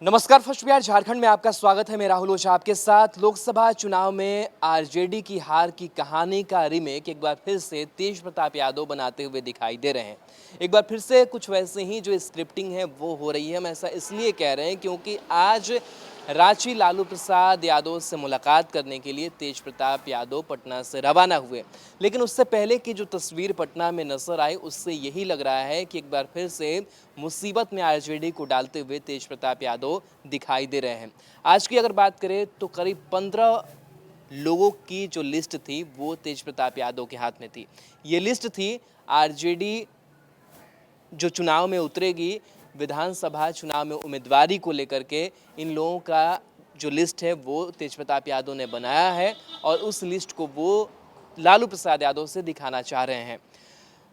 नमस्कार। फर्स्ट बिहार झारखंड में आपका स्वागत है। मैं राहुल ओझा आपके साथ। लोकसभा चुनाव में आरजेडी की हार की कहानी का रीमेक एक बार फिर से तेज प्रताप यादव बनाते हुए दिखाई दे रहे हैं। एक बार फिर से कुछ वैसे ही जो स्क्रिप्टिंग है वो हो रही है। हम ऐसा इसलिए कह रहे हैं क्योंकि आज रांची लालू प्रसाद यादव से मुलाकात करने के लिए तेज प्रताप यादव पटना से रवाना हुए। लेकिन उससे पहले की जो तस्वीर पटना में नजर आई उससे यही लग रहा है कि एक बार फिर से मुसीबत में आरजेडी को डालते हुए तेज प्रताप यादव दिखाई दे रहे हैं। आज की अगर बात करें तो करीब 15 लोगों की जो लिस्ट थी वो तेज प्रताप यादव के हाथ में थी। ये लिस्ट थी आरजेडी जो चुनाव में उतरेगी, विधानसभा चुनाव में उम्मीदवारी को लेकर के इन लोगों का जो लिस्ट है वो तेज प्रताप यादव ने बनाया है और उस लिस्ट को वो लालू प्रसाद यादव से दिखाना चाह रहे हैं।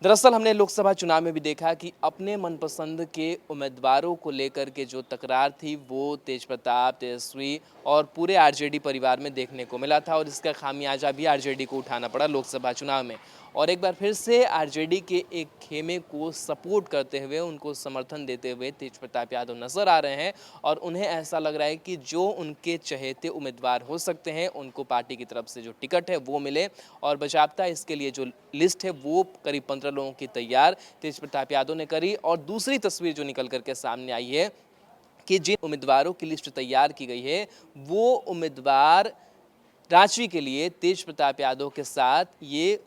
दरअसल हमने लोकसभा चुनाव में भी देखा कि अपने मनपसंद के उम्मीदवारों को लेकर के जो तकरार थी वो तेज प्रताप, तेजस्वी और पूरे आरजेडी परिवार में देखने को मिला था और इसका खामियाजा भी आरजेडी को उठाना पड़ा लोकसभा चुनाव में। और एक बार फिर से आरजेडी के एक खेमे को सपोर्ट करते हुए, उनको समर्थन देते हुए तेज प्रताप यादव नजर आ रहे हैं और उन्हें ऐसा लग रहा है कि जो उनके चहेते उम्मीदवार हो सकते हैं उनको पार्टी की तरफ से जो टिकट है वो मिले। और बचावता इसके लिए जो लिस्ट है वो करीब 15 लोगों की तैयार तेज प्रताप यादव ने करी। और दूसरी तस्वीर जो निकल करके सामने आई है कि जिन उम्मीदवारों की लिस्ट तैयार की गई है वो उम्मीदवार रांची के लिए तेज प्रताप यादव के साथ ये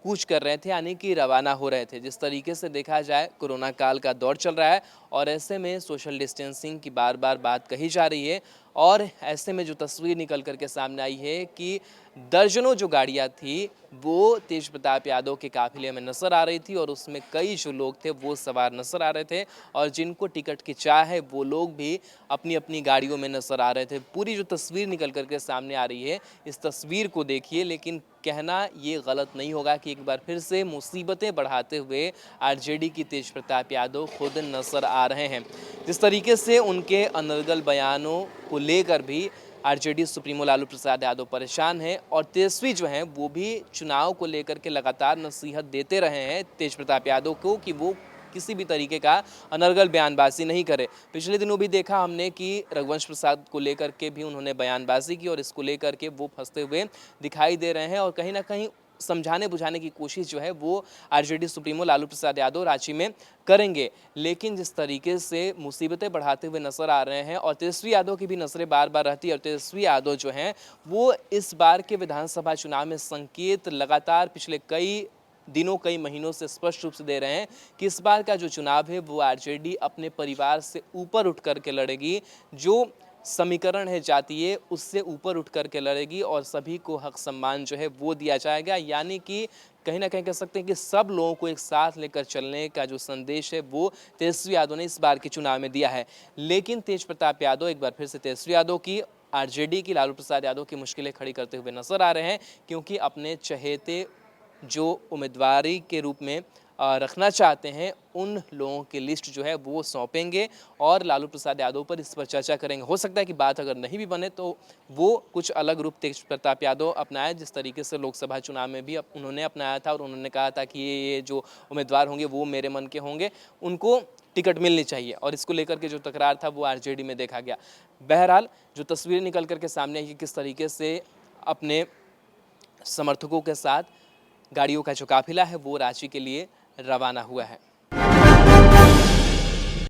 कूच कर रहे थे, यानी कि रवाना हो रहे थे। जिस तरीके से देखा जाए कोरोना काल का दौर चल रहा है और ऐसे में सोशल डिस्टेंसिंग की बार बार बात कही जा रही है। और ऐसे में जो तस्वीर निकल करके सामने आई है कि दर्जनों जो गाड़ियां थी वो तेज प्रताप यादव के काफिले में नजर आ रही थी और उसमें कई जो लोग थे वो सवार नजर आ रहे थे और जिनको टिकट की चाह है वो लोग भी अपनी अपनी गाड़ियों में नजर आ रहे थे। पूरी जो तस्वीर निकल करके सामने आ रही है, इस तस्वीर को देखिए। लेकिन कहना ये गलत नहीं होगा कि एक बार फिर से मुसीबतें बढ़ाते हुए आरजेडी की तेज प्रताप यादव खुद नजर आ रहे हैं। जिस तरीके से उनके अनर्गल बयानों को लेकर भी आरजेडी सुप्रीमो लालू प्रसाद यादव परेशान हैं और तेजस्वी जो हैं वो भी चुनाव को लेकर के लगातार नसीहत देते रहे हैं तेज प्रताप यादव को कि वो किसी भी तरीके का अनर्गल बयानबाजी नहीं करे। पिछले दिनों भी देखा हमने कि रघुवंश प्रसाद को लेकर के भी उन्होंने बयानबाजी की और इसको लेकर के वो फंसते हुए दिखाई दे रहे हैं और कहीं ना कहीं समझाने बुझाने की कोशिश जो है वो आरजेडी सुप्रीमो लालू प्रसाद यादव रांची में करेंगे। लेकिन जिस तरीके से मुसीबतें बढ़ाते हुए नजर आ रहे हैं और तेजस्वी यादव की भी नजरें बार बार रहती है और तेजस्वी यादव जो हैं वो इस बार के विधानसभा चुनाव में संकेत लगातार पिछले कई दिनों कई महीनों से स्पष्ट रूप से दे रहे हैं कि इस बार का जो चुनाव है वो आरजेडी अपने परिवार से ऊपर उठ करके लड़ेगी। जो समीकरण है जातीय उससे ऊपर उठ करके लड़ेगी और सभी को हक सम्मान जो है वो दिया जाएगा। यानी कि कहीं ना कहीं कह सकते हैं कि सब लोगों को एक साथ लेकर चलने का जो संदेश है वो तेजस्वी यादव ने इस बार के चुनाव में दिया है। लेकिन तेज प्रताप यादव एक बार फिर से तेजस्वी यादव की, आरजेडी की, लालू प्रसाद यादव की मुश्किलें खड़ी करते हुए नजर आ रहे हैं क्योंकि अपने चहेते जो उम्मीदवारी के रूप में रखना चाहते हैं उन लोगों की लिस्ट जो है वो सौंपेंगे और लालू प्रसाद यादव पर इस पर चर्चा करेंगे। हो सकता है कि बात अगर नहीं भी बने तो वो कुछ अलग रूप तेज प्रताप यादव अपनाए, जिस तरीके से लोकसभा चुनाव में भी उन्होंने अपनाया था और उन्होंने कहा था कि ये जो उम्मीदवार होंगे वो मेरे मन के होंगे, उनको टिकट मिलनी चाहिए। और इसको लेकर के जो तकरार था वो आरजेडी में देखा गया। बहरहाल जो तस्वीरें निकल करके सामने आई कि किस तरीके से अपने समर्थकों के साथ गाड़ियों का जो काफिला है वो रांची के लिए रवाना हुआ है।